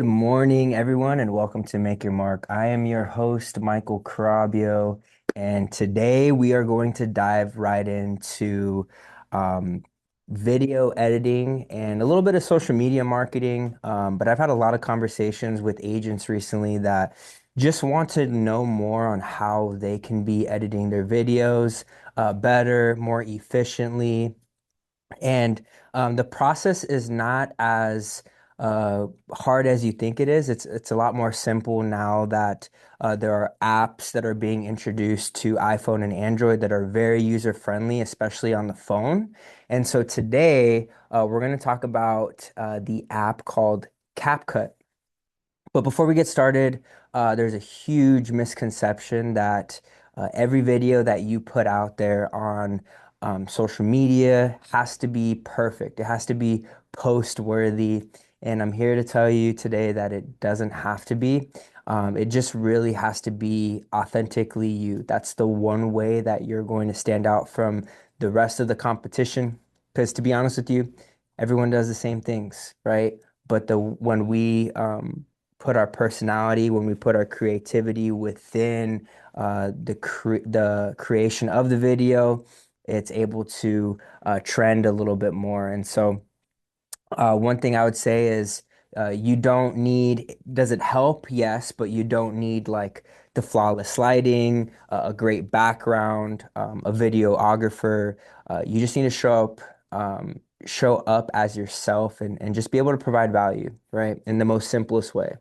Good morning, everyone, and welcome to Make Your Mark. I am your host, Michael Carabio, and today we are going to dive right into um, video editing and a little bit of social media marketing. But I've had a lot of conversations with agents recently that just want to know more on how they can be editing their videos better, more efficiently. And the process is not as hard as you think it is. It's a lot more simple now that there are apps that are being introduced to iPhone and Android that are very user friendly, especially on the phone. And so today we're going to talk about the app called CapCut. But before we get started, there's a huge misconception that every video that you put out there on social media has to be perfect. It has to be post worthy. And I'm here to tell you today that it doesn't have to be. It just really has to be authentically you. That's the one way that you're going to stand out from the rest of the competition. Because to be honest with you, everyone does the same things, right? But the when we put our personality, when we put our creativity within the creation of the video, it's able to trend a little bit more. And so, one thing I would say is you don't need, does it help? Yes, but you don't need like the flawless lighting, a great background, a videographer. You just need to show up as yourself and just be able to provide value, right? In the most simplest way.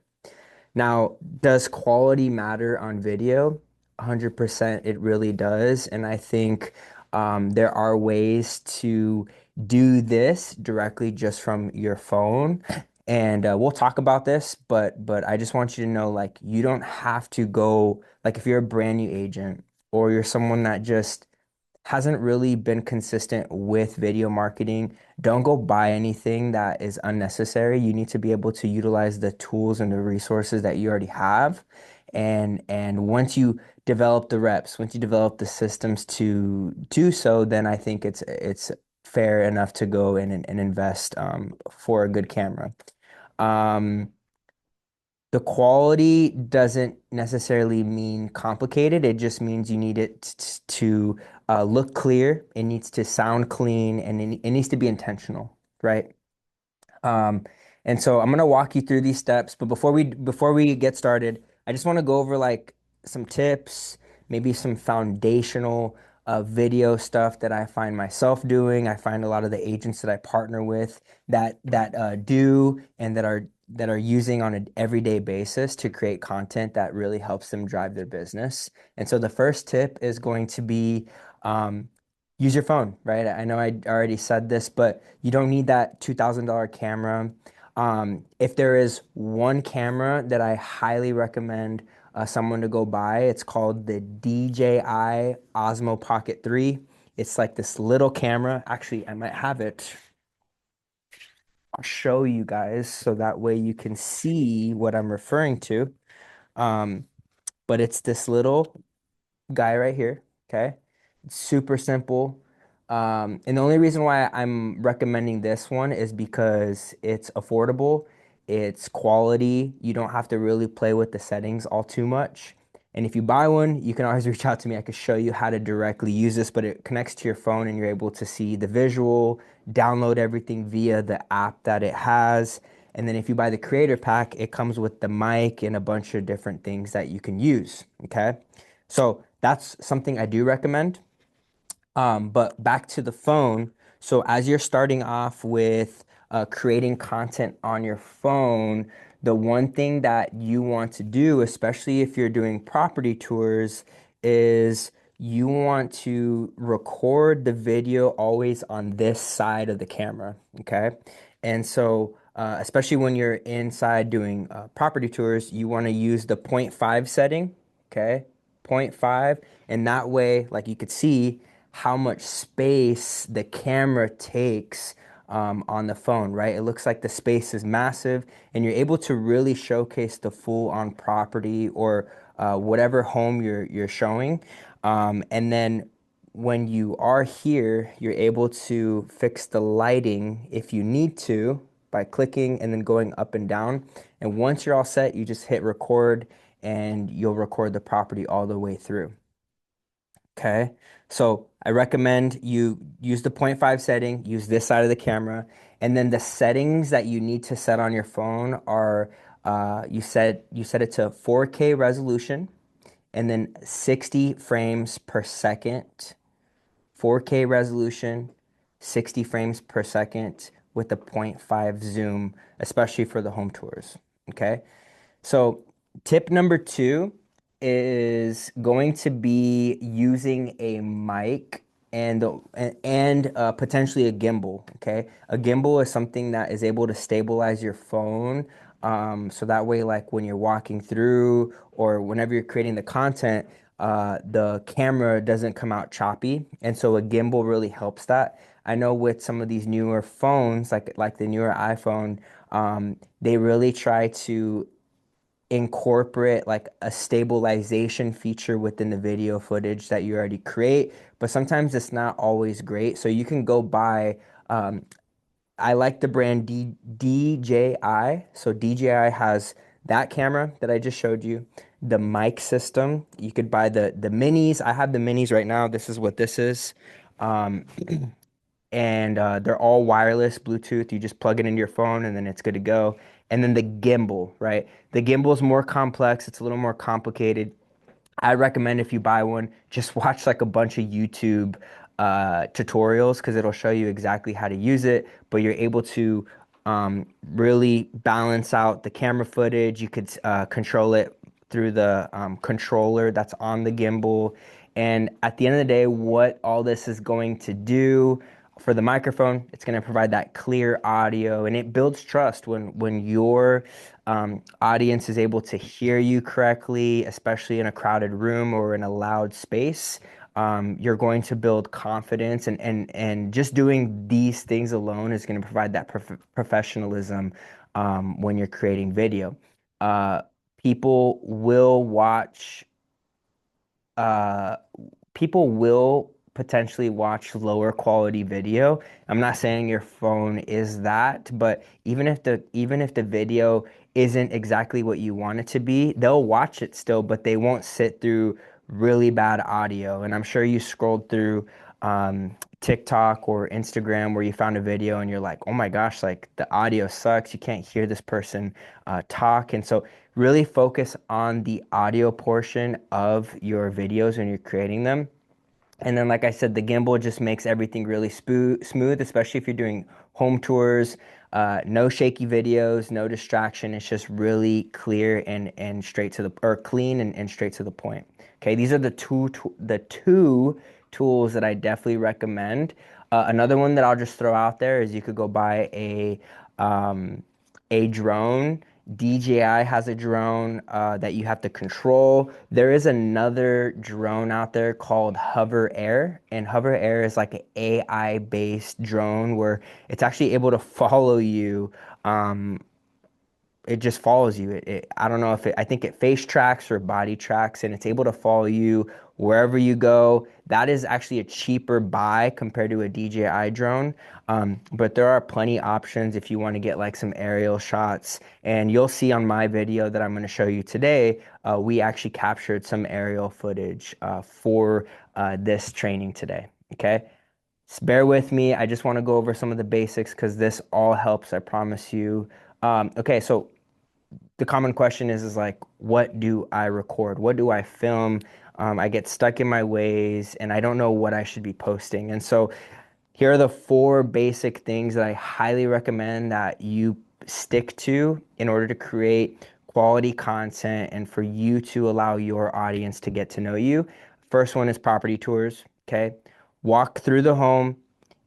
Now, does quality matter on video? 100% it really does. And I think there are ways to do this directly just from your phone. And we'll talk about this, but I just want you to know like you don't have to go like if you're a brand new agent or you're someone that just hasn't really been consistent with video marketing, don't go buy anything that is unnecessary. You need to be able to utilize the tools and the resources that you already have. And once you develop the reps, once you develop the systems to do so, then I think it's fair enough to go in and invest for a good camera. Um, the quality doesn't necessarily mean complicated. It just means you need it to look clear. It needs to sound clean, and it needs to be intentional, right? Um, and so I'm gonna walk you through these steps. But before we get started, I just want to go over like some tips, maybe some foundational video stuff that I find myself doing. I find a lot of the agents that I partner with that do and that are using on an everyday basis to create content that really helps them drive their business. And so the first tip is going to be um, use your phone, right? I know I already said this, but you don't need that $2,000 camera. If there is one camera that I highly recommend someone to go buy, it's called the DJI Osmo Pocket 3. It's like this little camera. Actually, I might have it. I'll show you guys so that way you can see what I'm referring to. Um, but it's this little guy right here. Okay. It's super simple. And the only reason why I'm recommending this one is because it's affordable, it's quality. You don't have to really play with the settings all too much. And if you buy one, you can always reach out to me. I could show you how to directly use this, but it connects to your phone and you're able to see the visual, download everything via the app that it has. And then if you buy the creator pack, it comes with the mic and a bunch of different things that you can use. Okay. So that's something I do recommend. But back to the phone. So as you're starting off with creating content on your phone, the one thing that you want to do, especially if you're doing property tours, is you want to record the video always on this side of the camera. Okay. And so, especially when you're inside doing property tours, you want to use the point 0.5 setting. Okay. Point 0.5. And that way, like you could see, how much space the camera takes on the phone, right? It looks like the space is massive, and you're able to really showcase the full on property or whatever home you're showing. And then when you are here, you're able to fix the lighting if you need to by clicking and then going up and down. And once you're all set, you just hit record and you'll record the property all the way through. Okay. So I recommend you use the 0.5 setting, use this side of the camera, and then the settings that you need to set on your phone are you set it to 4K resolution and then 60 frames per second, 4K resolution, 60 frames per second with a 0.5 zoom, especially for the home tours. Okay. So, tip number two is going to be using a mic and potentially a gimbal. Okay, a gimbal is something that is able to stabilize your phone, so that way, like when you're walking through or whenever you're creating the content, the camera doesn't come out choppy, and so a gimbal really helps that. I know with some of these newer phones, like the newer iPhone, they really try to incorporate like a stabilization feature within the video footage that you already create, but sometimes it's not always great. So you can go buy, I like the brand DJI. So DJI has that camera that I just showed you, the mic system. You could buy the minis. I have the minis right now. This is what this is. Um, and they're all wireless Bluetooth. You just plug it into your phone and then it's good to go. And then the gimbal, right? The gimbal is more complex. It's a little more complicated. I recommend if you buy one, just watch like a bunch of YouTube tutorials because it'll show you exactly how to use it. But you're able to really balance out the camera footage. You could control it through the controller that's on the gimbal. And at the end of the day, what all this is going to do for the microphone, it's going to provide that clear audio, and it builds trust when your audience is able to hear you correctly, especially in a crowded room or in a loud space. You're going to build confidence, and just doing these things alone is going to provide that professionalism when you're creating video. Uh, people will watch uh, people will potentially watch lower quality video. I'm not saying your phone is that, but even if the video isn't exactly what you want it to be, they'll watch it still, but they won't sit through really bad audio. And I'm sure you scrolled through TikTok or Instagram where you found a video and you're like, oh my gosh, like the audio sucks. You can't hear this person talk. And so really focus on the audio portion of your videos when you're creating them. And then, like I said, the gimbal just makes everything really smooth, especially if you're doing home tours. No shaky videos, no distraction. It's just really clear and straight to the or clean and straight to the point. Okay, these are the two tools that I definitely recommend. Another one that I'll just throw out there is you could go buy um, a drone. DJI has a drone that you have to control. There is another drone out there called Hover Air, and Hover Air is like an AI-based drone where it's actually able to follow you. Um, it just follows you. I don't know if I think it face tracks or body tracks, and it's able to follow you wherever you go. That is actually a cheaper buy compared to a DJI drone. But there are plenty options if you want to get like some aerial shots. And you'll see on my video that I'm going to show you today, we actually captured some aerial footage for this training today. Okay. Just bear with me. I just want to go over some of the basics because this all helps, I promise you. Okay, so the common question is like, what do I record? What do I film? I get stuck in my ways and I don't know what I should be posting. And so here are the four basic things that I highly recommend that you stick to in order to create quality content and for you to allow your audience to get to know you. First one is property tours. Okay. Walk through the home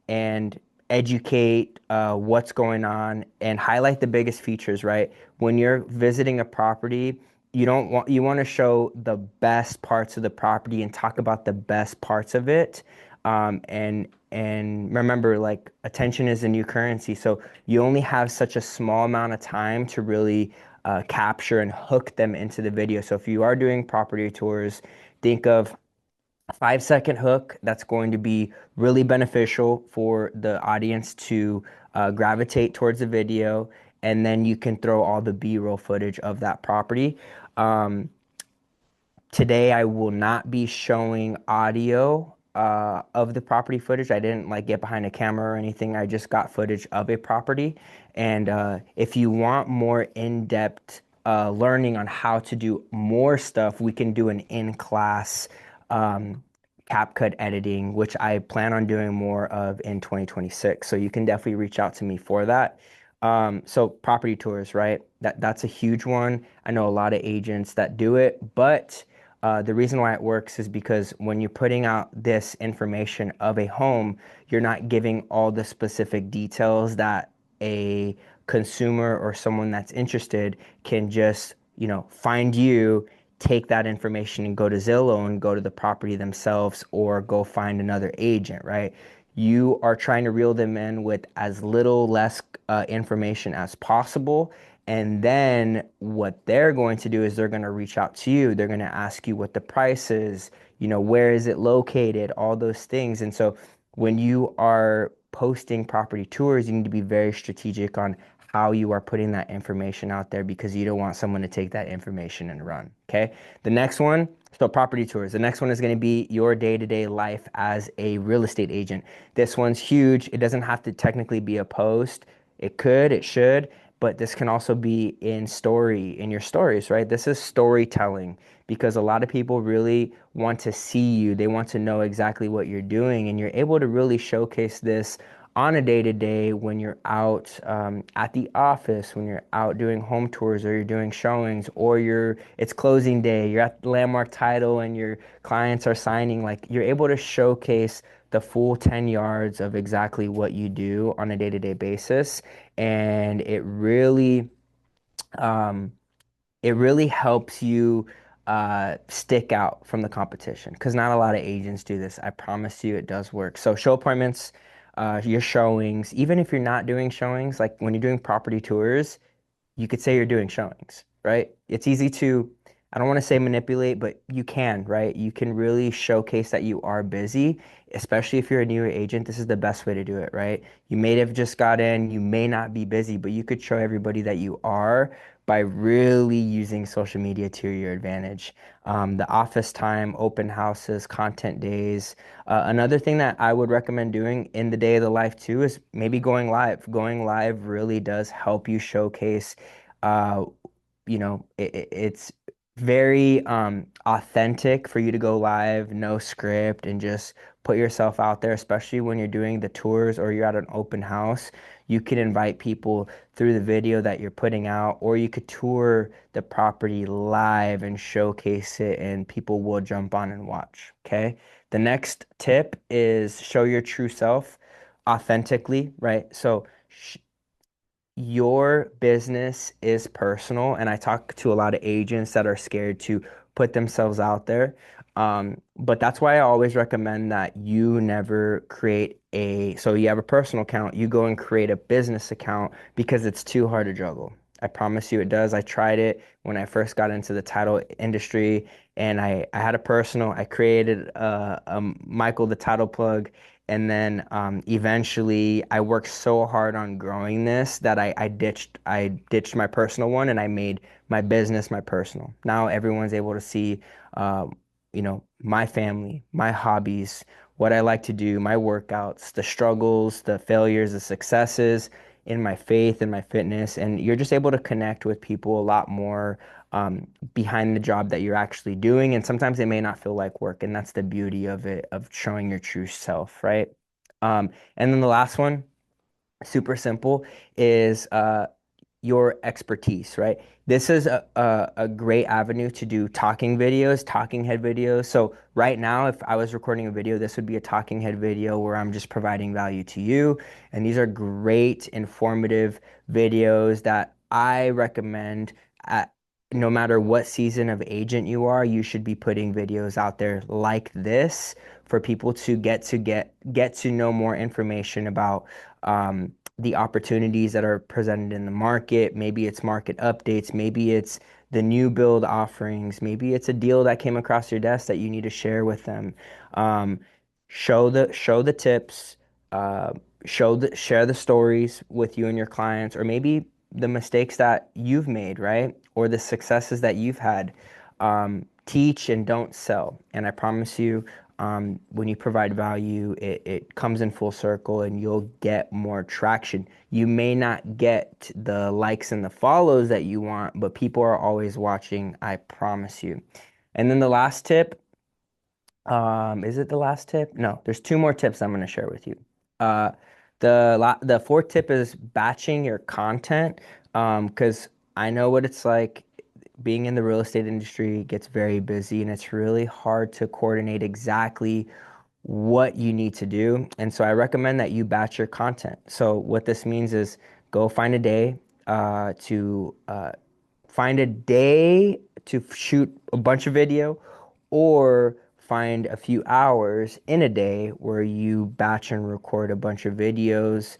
and educate what's going on and highlight the biggest features, right? When you're visiting a property, you want to show the best parts of the property and talk about the best parts of it. And remember, like attention is a new currency, so you only have such a small amount of time to really capture and hook them into the video. So if you are doing property tours, think of a 5 second hook that's going to be really beneficial for the audience to gravitate towards the video. and then you can throw all the B-roll footage of that property. Um, Today I will not be showing audio of the property footage. I didn't like get behind a camera or anything. I just got footage of a property. And if you want more in-depth learning on how to do more stuff, we can do an in-class um, CapCut editing, which I plan on doing more of in 2026. So you can definitely reach out to me for that. So property tours, right? That's a huge one. I know a lot of agents that do it, but the reason why it works is because when you're putting out this information of a home, you're not giving all the specific details that a consumer or someone that's interested can just, find you, take that information and go to Zillow and go to the property themselves or go find another agent, right? You are trying to reel them in with as little, less information as possible. And then what they're going to do is they're going to reach out to you. They're going to ask you what the price is, where is it located, all those things. And so when you are posting property tours, you need to be very strategic on how you are putting that information out there because you don't want someone to take that information and run. Okay. The next one, so property tours. The next one is going to be your day-to-day life as a real estate agent. This one's huge. It doesn't have to technically be a post. It could, it should, but this can also be in your stories, right? This is storytelling because a lot of people really want to see you. They want to know exactly what you're doing, and you're able to really showcase this on a day-to-day when you're out at the office, when you're out doing home tours or you're doing showings or it's closing day, you're at the landmark title and your clients are signing. Like you're able to showcase the full 10 yards of exactly what you do on a day-to-day basis. And um, it really helps you stick out from the competition because not a lot of agents do this. I promise you it does work. So show appointments, your showings, even if you're not doing showings, like when you're doing property tours, you could say you're doing showings, right? It's easy to, I don't want to say manipulate, but you can, right? You can really showcase that you are busy, especially if you're a newer agent. This is the best way to do it, right? You may have just got in, you may not be busy, but you could show everybody that you are by really using social media to your advantage. The office time, open houses, content days. Another thing that I would recommend doing in the day of the life too is maybe going live. Going live really does help you showcase uh, it's very authentic for you to go live, no script, and just put yourself out there, especially when you're doing the tours or you're at an open house. You can invite people through the video that you're putting out, or you could tour the property live and showcase it, and people will jump on and watch. Okay. The next tip is show your true self authentically, right? So, your business is personal, and I talk to a lot of agents that are scared to put themselves out there. But that's why I always recommend that you never so you have a personal account, you go and create a business account because it's too hard to juggle. I promise you it does. I tried it when I first got into the title industry, and I had a personal, I created a Michael the title plug. And then eventually I worked so hard on growing this that I ditched my personal one and I made my business my personal. Now everyone's able to see my family, my hobbies, what I like to do, my workouts, the struggles, the failures, the successes in my faith and my fitness. And you're just able to connect with people a lot more behind the job that you're actually doing. And sometimes it may not feel like work. And that's the beauty of it, of showing your true self, right? And then the last one, super simple, is your expertise, right? This is a great avenue to do talking videos, talking head videos. So right now, if I was recording a video, this would be a talking head video where I'm just providing value to you. And these are great, informative videos that I recommend at no matter what season of agent you are, you should be putting videos out there like this for people to get to know more information about the opportunities that are presented in the market. Maybe it's market updates, maybe it's the new build offerings, maybe it's a deal that came across your desk that you need to share with them. Um, show the tips, uh, share the stories with you and your clients, or maybe the mistakes that you've made, right? Or the successes that you've had. Teach and don't sell. And I promise you, when you provide value, it comes in full circle and you'll get more traction. You may not get the likes and the follows that you want, but people are always watching, I promise you. And then the last tip, is it the last tip? No, there's two more tips I'm going to share with you. Uh, the fourth tip is batching your content, because I know what it's like. Being in the real estate industry gets very busy, and it's really hard to coordinate exactly what you need to do. And so I recommend that you batch your content. So what this means is go find a day to find a day to shoot a bunch of video, or find a few hours in a day where you batch and record a bunch of videos.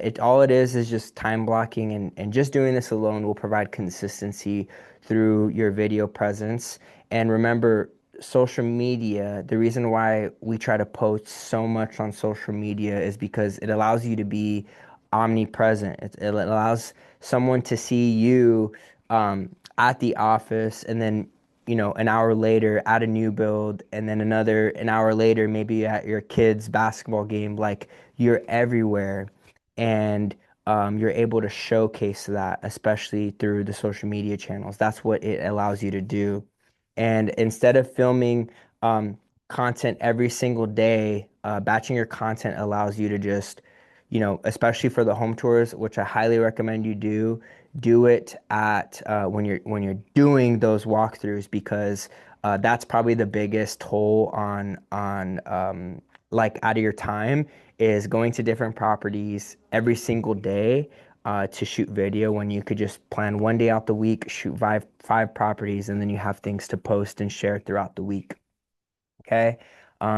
It all is just time blocking, and just doing this alone will provide consistency through your video presence. And remember, social media, the reason why we try to post so much on social media is because it allows you to be omnipresent. It allows someone to see you at the office, and then an hour later at a new build, and then an hour later maybe at your kid's basketball game. Like, you're everywhere, and you're able to showcase that, especially through the social media channels. That's what it allows you to do. And instead of filming um, content every single day, batching your content allows you to just, especially for the home tours, which I highly recommend you do it at when you're doing those walkthroughs, because that's probably the biggest toll on like out of your time, is going to different properties every single day to shoot video, when you could just plan one day out the week, shoot five properties, and then you have things to post and share throughout the week. Okay.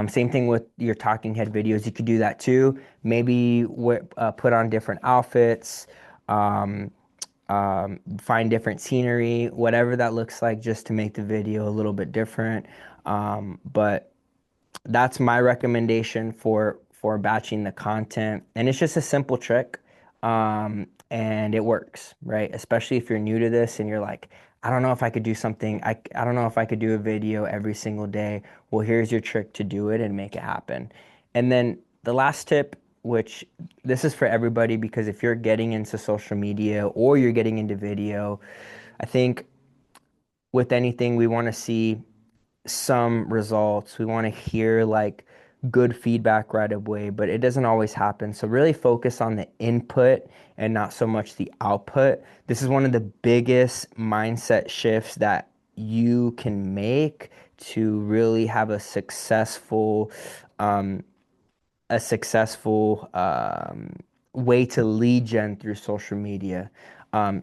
Same thing with your talking head videos. You could do that too. Maybe put on different outfits, um, find different scenery, whatever that looks like, just to make the video a little bit different. But that's my recommendation for batching the content, and it's just a simple trick, and it works, right? Especially if you're new to this and you're like, I don't know if I could do something. I don't know if I could do a video every single day. Well, here's your trick to do it and make it happen. And then the last tip, which this is for everybody, because if you're getting into social media or you're getting into video, I think with anything we want to see some results. We want to hear like good feedback right away, but it doesn't always happen. So really focus on the input and not so much the output. This is one of the biggest mindset shifts that you can make to really have um, a successful way to lead gen through social media.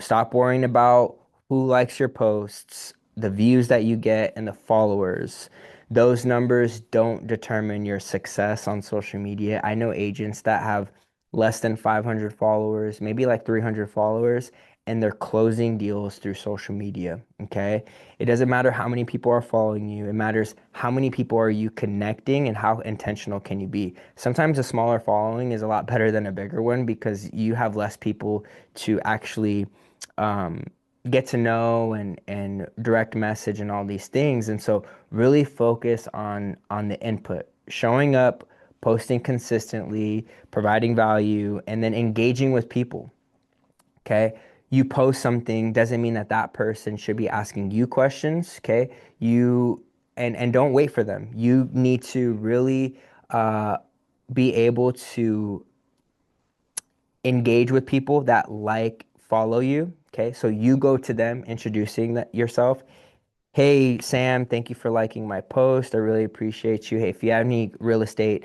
Stop worrying about who likes your posts, the views that you get, and the followers. Those numbers don't determine your success on social media. I know agents that have less than 500 followers, maybe like 300 followers, and they're closing deals through social media. Okay. It doesn't matter how many people are following you. It matters how many people are you connecting and how intentional can you be. Sometimes a smaller following is a lot better than a bigger one, because you have less people to actually um, get to know and direct message and all these things. And so really focus on the input, showing up, posting consistently, providing value, and then engaging with people. Okay. You post something doesn't mean that that person should be asking you questions. Okay. You and don't wait for them. You need to really uh, be able to engage with people that follow you. Okay. So you go to them introducing yourself. Hey, Sam, thank you for liking my post. I really appreciate you. Hey, if you have any real estate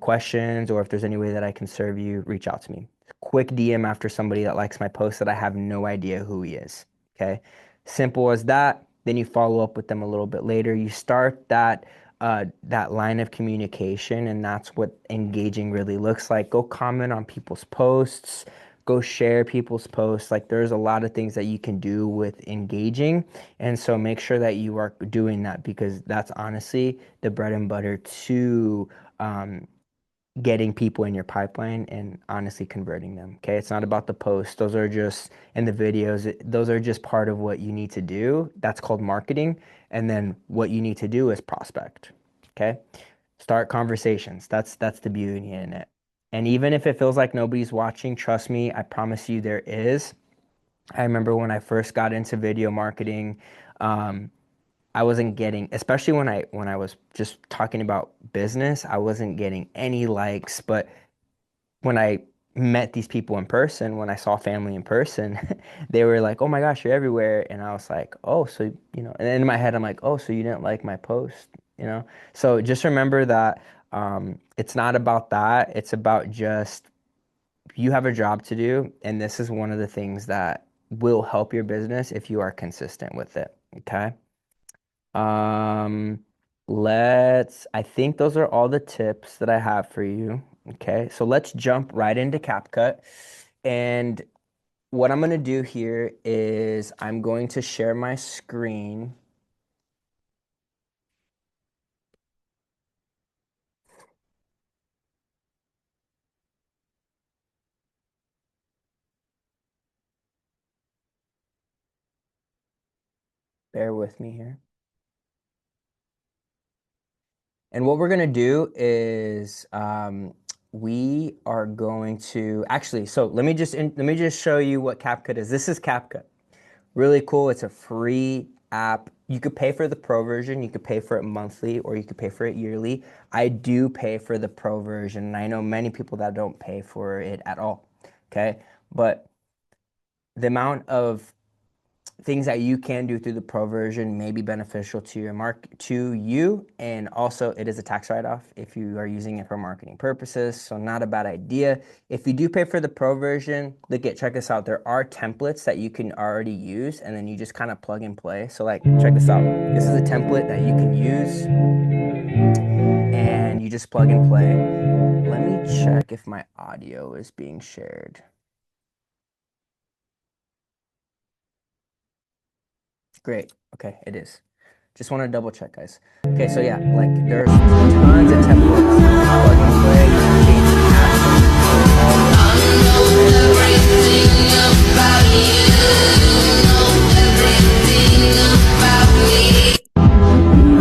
questions, or if there's any way that I can serve you, reach out to me. Quick DM after somebody that likes my post that I have no idea who he is. Okay. Simple as that. Then you follow up with them a little bit later. You start that line of communication, and that's what engaging really looks like. Go comment on people's posts. Go share people's posts. Like, there's a lot of things that you can do with engaging, and so make sure that you are doing that, because that's honestly the bread and butter to um, getting people in your pipeline and honestly converting them. Okay. It's not about the posts. Those are just, and the videos, those are just part of what you need to do. That's called marketing. And then what you need to do is prospect. Okay. Start conversations. That's the beauty in it. And even if it feels like nobody's watching, trust me, I promise you there is. I remember when I first got into video marketing, um, I wasn't getting, especially when I was just talking about business, I wasn't getting any likes. But when I met these people in person, when I saw family in person, they were like, "Oh my gosh, you're everywhere." And I was like, "Oh, so, and in my head, I'm like, "Oh, so you didn't like my post, you know?" So just remember that it's not about that. It's about just you have a job to do, and this is one of the things that will help your business if you are consistent with it. Okay. Um, I think those are all the tips that I have for you. Okay, so let's jump right into CapCut. And what I'm going to do here is I'm going to share my screen. Bear with me here. And what we're going to do is we are going to actually, so let me just show you what CapCut is. This is CapCut. Really cool. It's a free app. You could pay for the pro version, you could pay for it monthly, or you could pay for it yearly. I do pay for the pro version, and I know many people that don't pay for it at all. Okay. But the amount of things that you can do through the pro version may be beneficial to your to you, and also it is a tax write-off if you are using it for marketing purposes, so not a bad idea. If you do pay for the pro version, check this out. There are templates that you can already use, and then you just kind of plug and play. So like check this out. This is a template that you can use, and you just plug and play. Let me check if my audio is being shared. Great. Okay, it is. Just want to double check, guys. Okay, so yeah, like there's tons of templates. You just plug and play, you can change the captions, all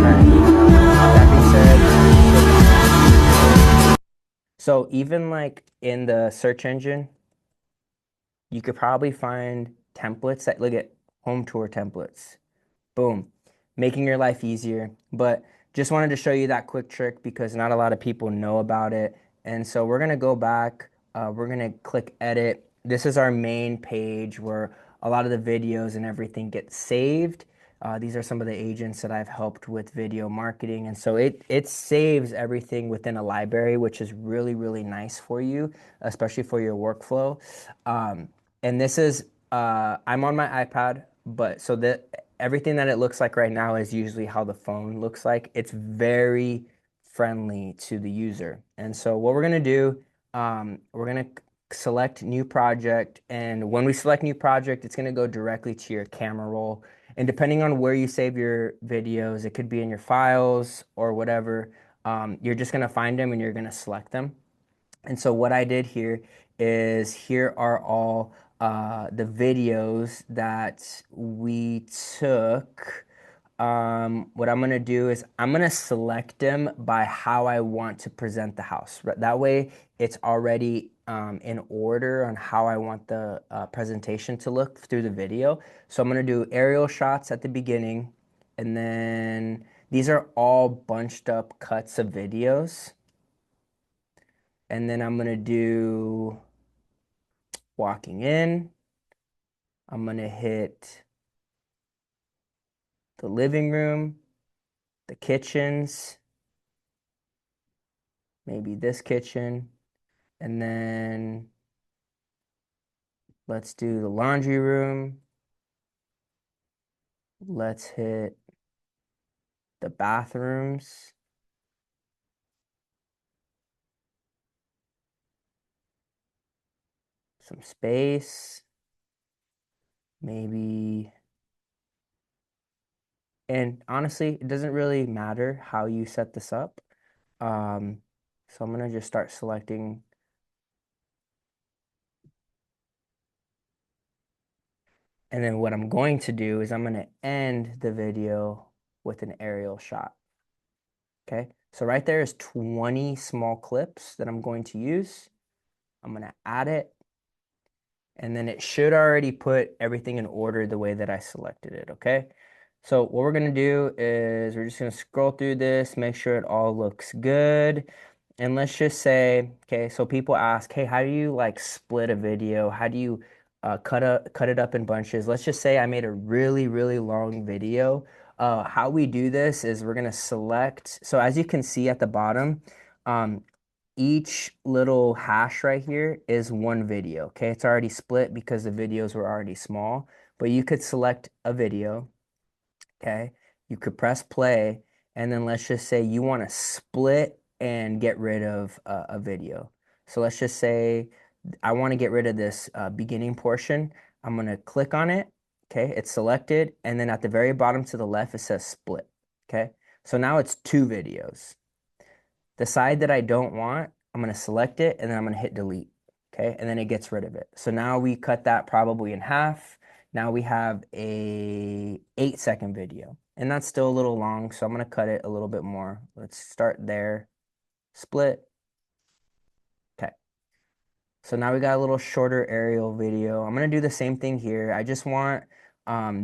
right. That being said, so even like in the search engine, you could probably find templates that look at home tour templates. Boom, making your life easier. But just wanted to show you that quick trick because not a lot of people know about it. And so we're gonna go back, we're gonna click edit. This is our main page where a lot of the videos and everything get saved. These are some of the agents that I've helped with video marketing. And so it saves everything within a library, which is really, really nice for you, especially for your workflow. Um, and this is, I'm on my iPad, but so that everything that it looks like right now is usually how the phone looks like. It's very friendly to the user. And so what we're gonna do, we're gonna select new project. And when we select new project, it's gonna go directly to your camera roll. And depending on where you save your videos, it could be in your files or whatever, you're just gonna find them and you're gonna select them. And so what I did here is here are all the videos that we took. What I'm gonna do is I'm gonna select them by how I want to present the house. That way it's already in order on how I want the presentation to look through the video. So I'm gonna do aerial shots at the beginning, and then these are all bunched up cuts of videos. And then I'm gonna do walking in. I'm gonna hit the living room, the kitchens, maybe this kitchen, and then let's do the laundry room. Let's hit the bathrooms, some space, maybe. And honestly, it doesn't really matter how you set this up. Um, So I'm gonna just start selecting. And then what I'm going to do is I'm gonna end the video with an aerial shot. Okay, so right there is 20 small clips that I'm going to use. I'm gonna add it, and then it should already put everything in order the way that I selected it, okay? So what we're gonna do is we're just gonna scroll through this, make sure it all looks good. And let's just say, okay, so people ask, hey, how do you like split a video? How do you cut it up in bunches? Let's just say I made a really, really long video. How we do this is we're gonna select, so as you can see at the bottom, um, each little hash right here is one video. Okay, it's already split because the videos were already small, but you could select a video. Okay, you could press play, and then let's just say you want to split and get rid of a video. So let's just say I want to get rid of this beginning portion. I'm going to click on it. Okay, it's selected, and then at the very bottom to the left, it says split. Okay, so now it's two videos. The side that I don't want, I'm going to select it and then I'm going to hit delete. Okay. And then it gets rid of it. So now we cut that probably in half. Now we have a 8-second video and that's still a little long. So I'm going to cut it a little bit more. Let's start there. Split. Okay. So now we got a little shorter aerial video. I'm gonna do the same thing here. I just want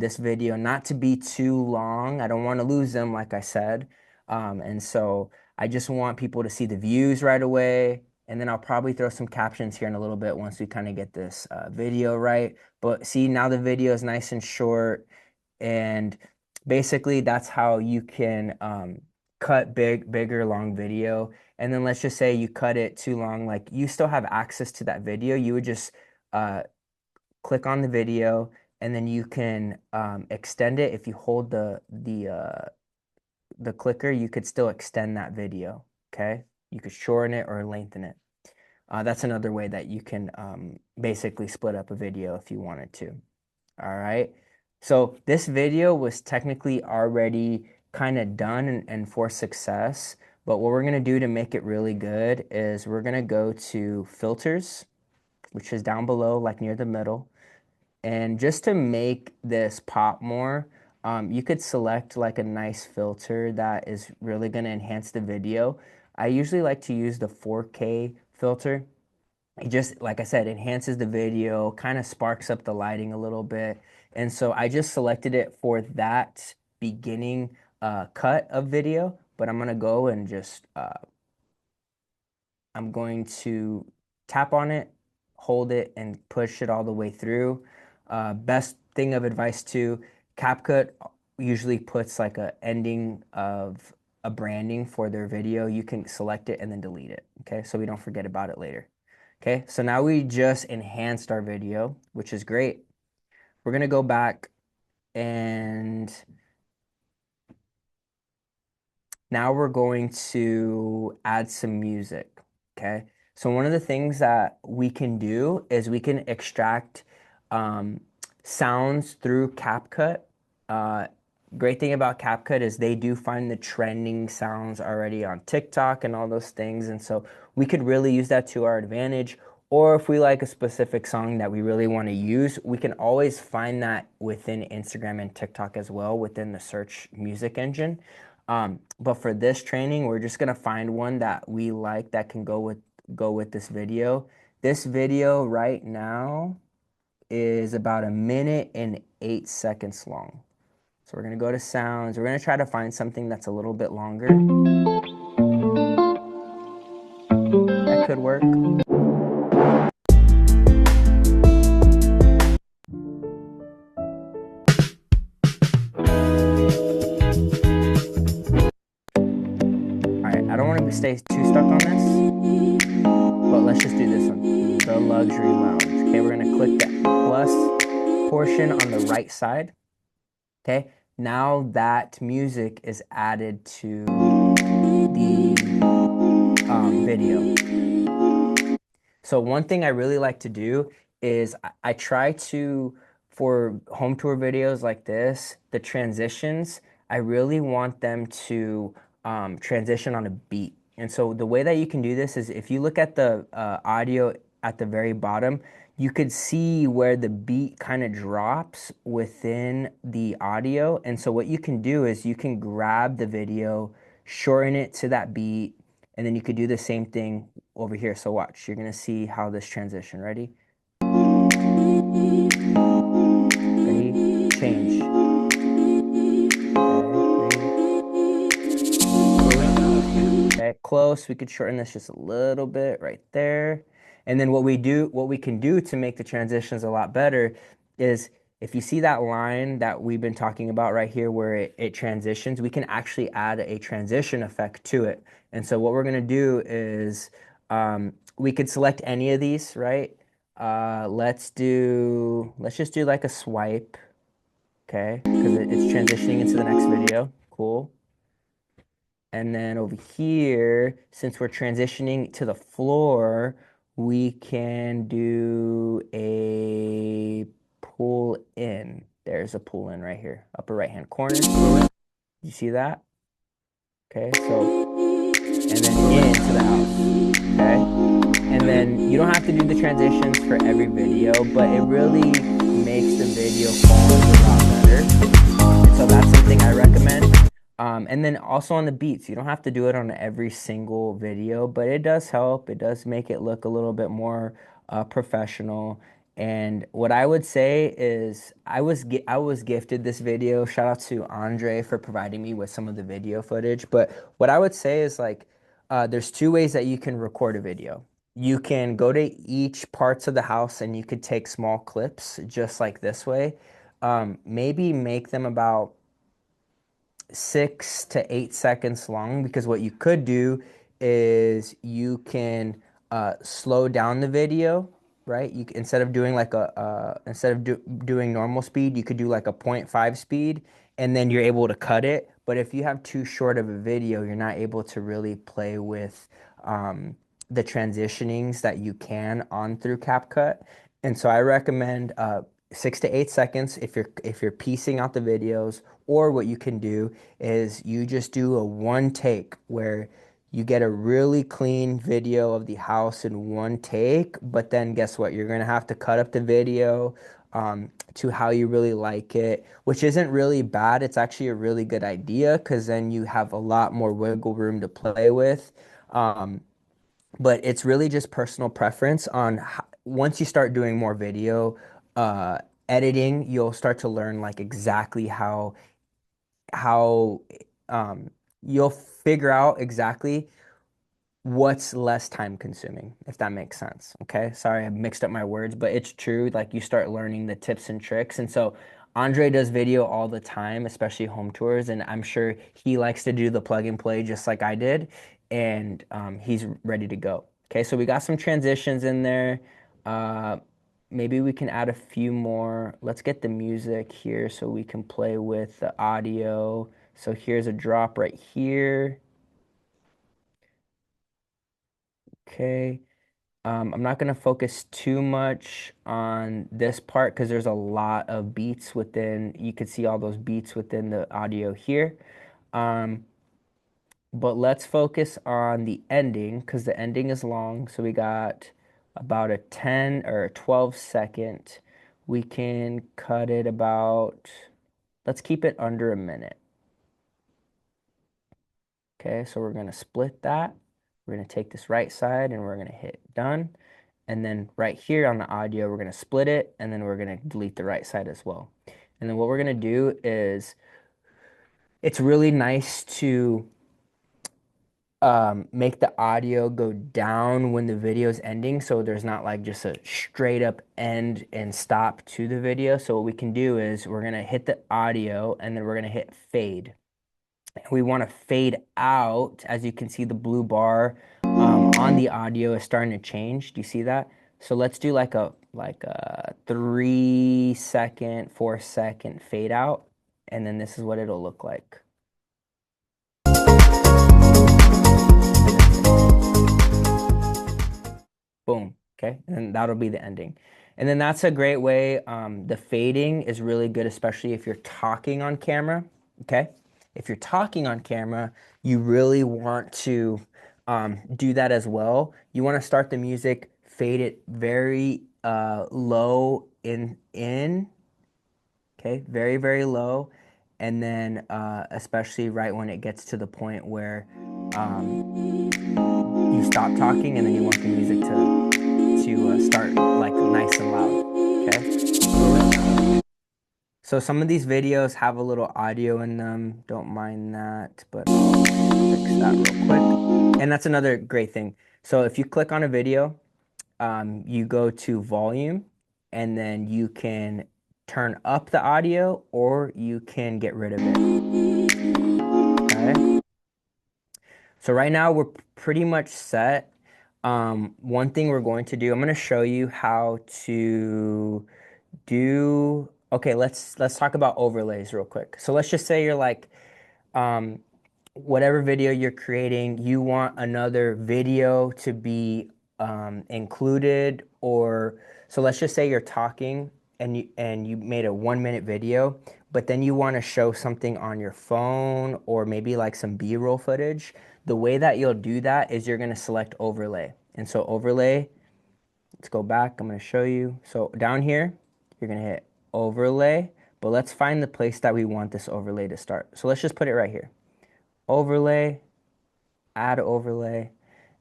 this video not to be too long. I don't want to lose them, like I said. And so I just want people to see the views right away. And then I'll probably throw some captions here in a little bit once we kind of get this video right. But see, now the video is nice and short. And basically, that's how you can cut bigger, long video. And then let's just say you cut it too long, like you still have access to that video. You would just uh, click on the video, and then you can extend it. If you hold the clicker, you could still extend that video. Okay, you could shorten it or lengthen it. That's another way that you can basically split up a video if you wanted to. All right. So this video was technically already kind of done and for success. But what we're going to do to make it really good is we're going to go to filters, which is down below, like near the middle. And just to make this pop more, you could select like a nice filter that is really going to enhance the video. I usually like to use the 4K filter. It just, like I said, enhances the video, kind of sparks up the lighting a little bit. And so I just selected it for that beginning cut of video, but I'm going to go and just I'm going to tap on it, hold it, and push it all the way through. Best thing of advice too, CapCut usually puts like a ending of a branding for their video. You can select it and then delete it, okay? So we don't forget about it later. Okay, so now we just enhanced our video, which is great. We're gonna go back and now we're going to add some music, okay? So one of the things that we can do is we can extract um, sounds through CapCut. Uh, Great thing about CapCut is they do find the trending sounds already on TikTok and all those things. And so we could really use that to our advantage. Or if we like a specific song that we really want to use, we can always find that within Instagram and TikTok as well within the search music engine. But for this training, we're just gonna find one that we like that can go with this video. This video right now is about 1 minute and 8 seconds long. So we're gonna go to sounds. We're gonna try to find something that's a little bit longer. That could work. All right, I don't want to stay too stuck on this, but let's just do this one. The luxury lounge. Okay, we're gonna click that plus portion on the right side. Okay, now that music is added to the video. So one thing I really like to do is I try to, for home tour videos like this, the transitions, I really want them to transition on a beat. And so the way that you can do this is if you look at the audio at the very bottom, you could see where the beat kind of drops within the audio. And so what you can do is you can grab the video, shorten it to that beat, and then you could do the same thing over here. So watch, you're gonna see how this transition. Ready? Ready? Change. Okay, ready? Okay, close. We could shorten this just a little bit right there. And then what we can do to make the transitions a lot better is if you see that line that we've been talking about right here where it transitions, we can actually add a transition effect to it. And so what we're gonna do is we could select any of these, right? Let's just do like a swipe, okay? Because it's transitioning into the next video. Cool. And then over here, since we're transitioning to the floor, we can do a pull in. There's a pull in right here, upper right hand corner. You see that? Okay, so, and then into the house, okay? And then you don't have to do the transitions for every video, but it really makes the video quality a lot better. And so that's something I recommend. And then also on the beats, you don't have to do it on every single video, but it does help. It does make it look a little bit more professional. And what I would say is I was gifted this video. Shout out to Andre for providing me with some of the video footage. But what I would say is like there's two ways that you can record a video. You can go to each parts of the house and you could take small clips just like this way. Maybe make them about 6 to 8 seconds long because what you could do is you can slow down the video, right? Instead of doing like doing normal speed, you could do like a 0.5 speed and then you're able to cut it. But if you have too short of a video, you're not able to really play with the transitionings that you can on through CapCut. And so I recommend 6 to 8 seconds if you're piecing out the videos, or what you can do is you just do a one take where you get a really clean video of the house in one take, but then guess what? You're gonna have to cut up the video to how you really like it, which isn't really bad. It's actually a really good idea because then you have a lot more wiggle room to play with. Um, but it's really just personal preference on once you start doing more video uh, editing, you'll start to learn like exactly how you'll figure out exactly what's less time consuming, if that makes sense. Okay. Sorry, I mixed up my words, but it's true. Like you start learning the tips and tricks. And so Andre does video all the time, especially home tours. And I'm sure he likes to do the plug and play just like I did. And he's ready to go. Okay. So we got some transitions in there. Uh, Maybe we can add a few more. Let's get the music here so we can play with the audio. So here's a drop right here. Okay. I'm not going to focus too much on this part because there's a lot of beats within, you could see all those beats within the audio here. Um, but let's focus on the ending because the ending is long. So we got about a 10 or 12 second. We can cut it about, let's keep it under a minute. Okay, so we're going to split that. We're going to take this right side and we're going to hit done. And then right here on the audio, we're going to split it and then we're going to delete the right side as well. And then what we're going to do is it's really nice to make the audio go down when the video is ending. So there's not like just a straight up end and stop to the video. So what we can do is we're going to hit the audio and then we're going to hit fade. We want to fade out. As you can see, the blue bar on the audio is starting to change. Do you see that? So let's do like a 3 second, 4 second fade out, and then this is what it'll look like. Boom. Okay, and then that'll be the ending. And then that's a great way. The fading is really good, especially if you're talking on camera. Okay, if you're talking on camera, you really want to do that as well. You want to start the music, fade it very low in, okay, very, very low. And then especially right when it gets to the point where um, you stop talking and then you want the music to start like nice and loud. Okay. So some of these videos have a little audio in them. Don't mind that, but I'll fix that real quick. And that's another great thing. So if you click on a video, you go to volume, and then you can turn up the audio or you can get rid of it. Okay. So right now we're pretty much set. One thing we're going to do, I'm going to show you how to do, okay, let's talk about overlays real quick. So let's just say you're like, um, whatever video you're creating, you want another video to be included, or so let's just say you're talking and you made a 1 minute video, but then you want to show something on your phone or maybe like some B-roll footage. The way that you'll do that is you're going to select overlay. And so overlay, let's go back. I'm going to show you. So down here, you're going to hit overlay, but let's find the place that we want this overlay to start. So let's just put it right here. Overlay, add overlay,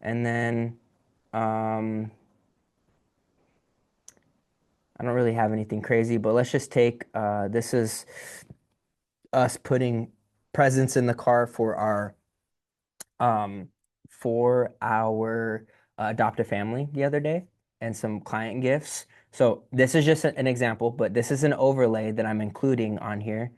and then um, I don't really have anything crazy, but let's just take, this is us putting presents in the car um, for our adoptive family the other day and some client gifts. So this is just an example, but this is an overlay that I'm including on here.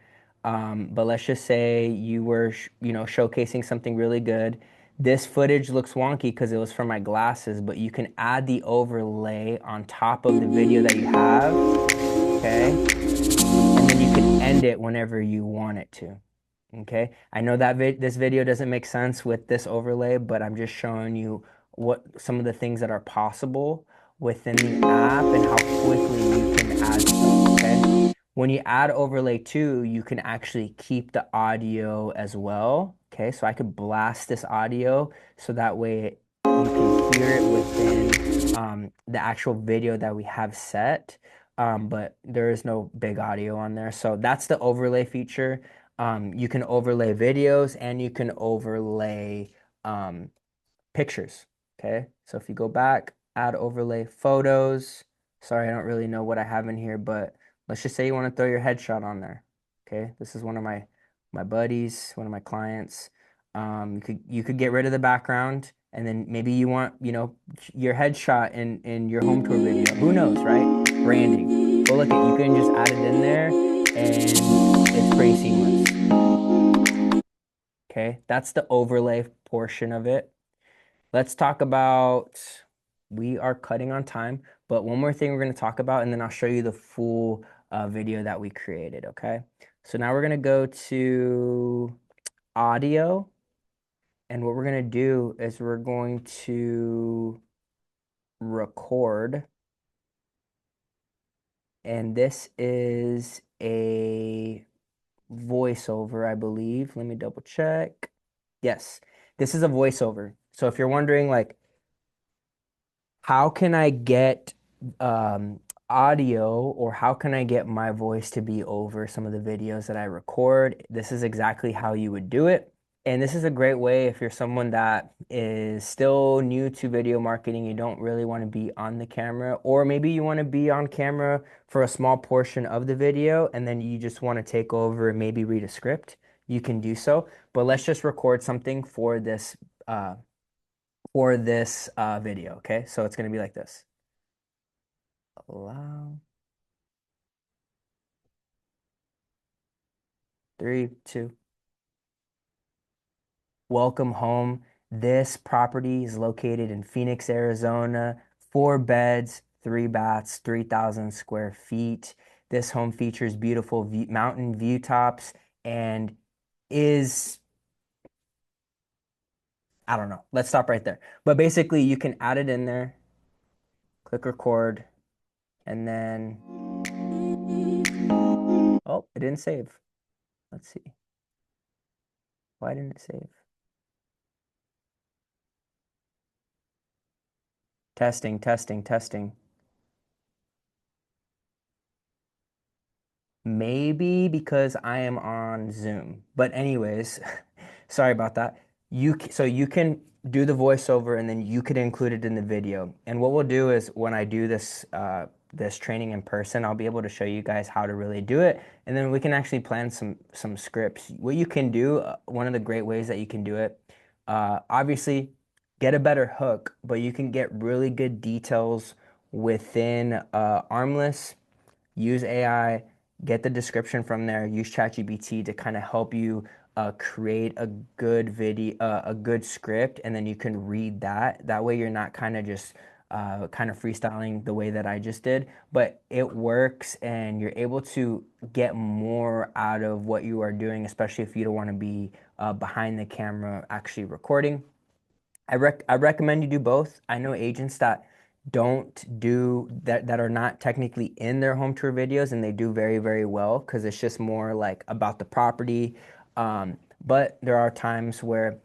But let's just say you were, showcasing something really good. This footage looks wonky because it was from my glasses, but you can add the overlay on top of the video that you have, okay? And then you can end it whenever you want it to. Okay, I know that this video doesn't make sense with this overlay, but I'm just showing you what some of the things that are possible within the app and how quickly you can add stuff, okay? When you add overlay 2, you can actually keep the audio as well, okay? So I could blast this audio so that way you can hear it within the actual video that we have set, but there is no big audio on there. So that's the overlay feature. You can overlay videos and you can overlay um, pictures. Okay, so if you go back, add overlay photos. Sorry, I don't really know what I have in here, but let's just say you want to throw your headshot on there. Okay, this is one of my buddies, one of my clients. You could get rid of the background, and then maybe you want your headshot in your home tour video. Who knows, right? Branding. But look, you can just add it in there, and it's pretty seamless. Okay, that's the overlay portion of it. Let's talk about, we are cutting on time, but one more thing we're going to talk about, and then I'll show you the full video that we created, okay? So now we're going to go to audio, and what we're going to do is we're going to record, and this is a voiceover, I believe. Let me double check. Yes, this is a voiceover. So if you're wondering, like, how can I get audio, or how can I get my voice to be over some of the videos that I record? This is exactly how you would do it. And this is a great way if you're someone that is still new to video marketing, you don't really want to be on the camera, or maybe you want to be on camera for a small portion of the video and then you just want to take over and maybe read a script, you can do so. But let's just record something uh, for this video, okay? So it's gonna be like this. Allow. 3, 2. Welcome home. This property is located in Phoenix, Arizona. 4 beds, 3 baths, 3,000 square feet. This home features beautiful mountain view tops and is, I don't know. Let's stop right there. But basically, you can add it in there, click record, and then, oh, it didn't save. Let's see. Why didn't it save? Testing, testing, testing. Maybe because I am on Zoom. But anyways, sorry about that. So you can do the voiceover and then you could include it in the video. And what we'll do is when I do this training in person, I'll be able to show you guys how to really do it, and then we can actually plan some scripts. What you can do, one of the great ways that you can do it, obviously get a better hook, but you can get really good details within Armless. Use AI, get the description from there, use ChatGPT to kind of help you create a good video, a good script, and then you can read that. That way, you're not kind of just kind of freestyling the way that I just did, but it works and you're able to get more out of what you are doing, especially if you don't want to be behind the camera actually recording. I recommend you do both. I know agents that don't do that are not technically in their home tour videos and they do very, very well because it's just more like about the property. But there are times where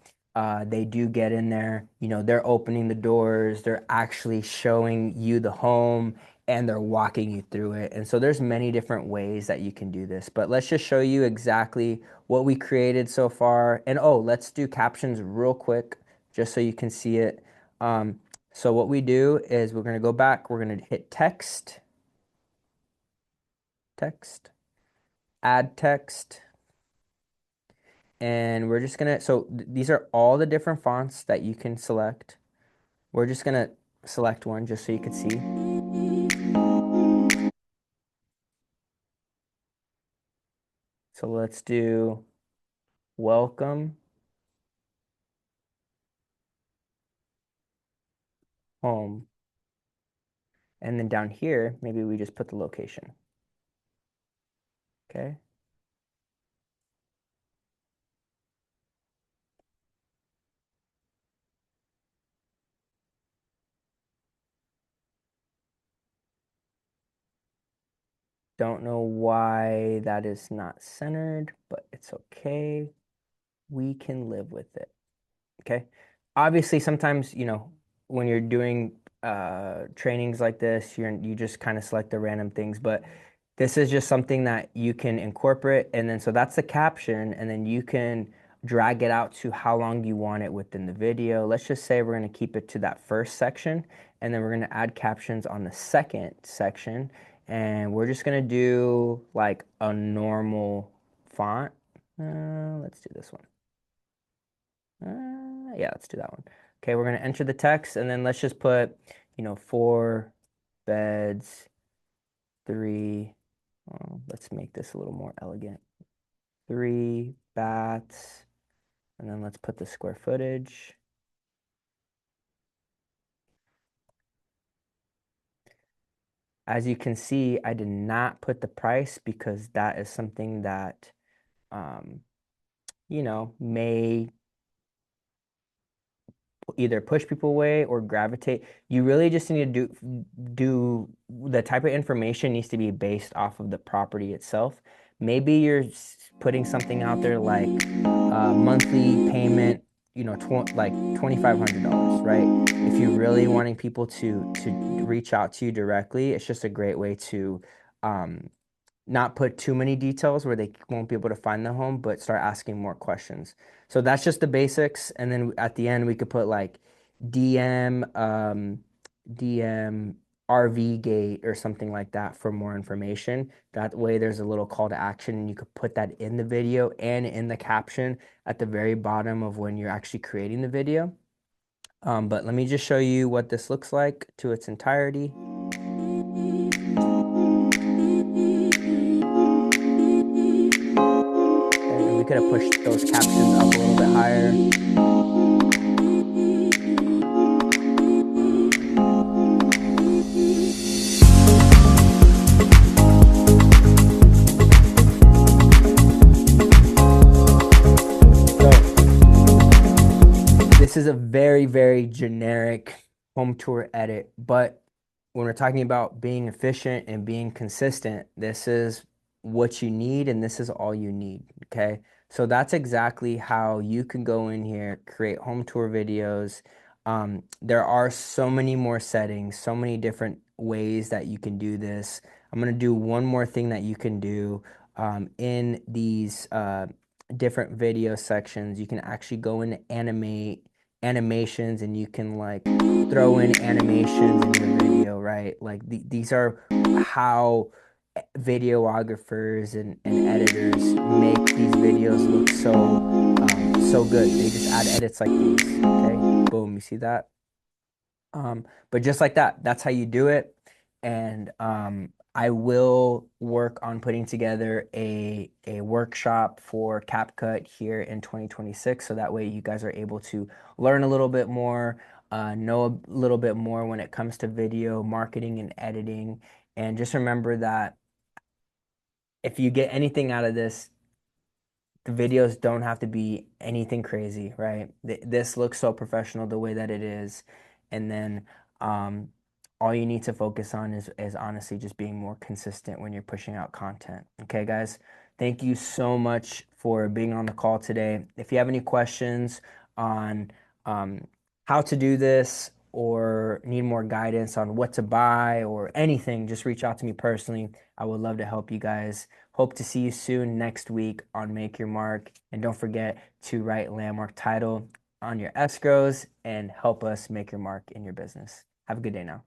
they do get in there, they're opening the doors, they're actually showing you the home and they're walking you through it. And so there's many different ways that you can do this. But let's just show you exactly what we created so far. And oh, let's do captions real quick just so you can see it. So what we do is we're going to go back. We're going to hit text, text, add text. And we're just going to, so these are all the different fonts that you can select. We're just going to select one just so you can see. So let's do welcome home. And then down here, maybe we just put the location. Okay. Don't know why that is not centered, but it's okay. We can live with it. Okay. Obviously, sometimes, when you're doing trainings like this, you just kind of select the random things, but this is just something that you can incorporate. And then so that's the caption, and then you can drag it out to how long you want it within the video. Let's just say we're going to keep it to that first section, and then we're going to add captions on the second section. And we're just going to do like a normal font. Let's do this one. Yeah, let's do that one. Okay, we're gonna enter the text and then let's just put, 4 beds, three. Let's make this a little more elegant. 3 baths, and then let's put the square footage. As you can see, I did not put the price because that is something that, um, may either push people away or gravitate. You really just need to do the type of information needs to be based off of the property itself. Maybe you're putting something out there like monthly payment, like $2,500, right? If you're really wanting people to reach out to you directly, it's just a great way to um, not put too many details where they won't be able to find the home, but start asking more questions. So that's just the basics. And then at the end, we could put like DM, DM RV gate or something like that for more information. That way, there's a little call to action, and you could put that in the video and in the caption at the very bottom of when you're actually creating the video. But let me just show you what this looks like to its entirety. And we could have pushed those captions up a little bit higher. This is a very, very generic home tour edit, but when we're talking about being efficient and being consistent, this is what you need and this is all you need, okay? So that's exactly how you can go in here, create home tour videos. There are so many more settings, so many different ways that you can do this. I'm going to do one more thing that you can do in these different video sections. You can actually go into animations and you can like throw in animations in your video, right? Like these are how videographers and editors make these videos look so good. They just add edits like these. Okay, boom, you see that? But just like that, that's how you do it. And I will work on putting together a workshop for CapCut here in 2026, so that way you guys are able to learn a little bit more, know a little bit more when it comes to video marketing and editing. And just remember that if you get anything out of this, the videos don't have to be anything crazy, right? This looks so professional the way that it is. And then um, all you need to focus on is honestly just being more consistent when you're pushing out content. Okay, guys? Thank you so much for being on the call today. If you have any questions on um, how to do this or need more guidance on what to buy or anything, just reach out to me personally. I would love to help you guys. Hope to see you soon next week on Make Your Mark. And don't forget to write landmark title on your escrows and help us make your mark in your business. Have a good day now.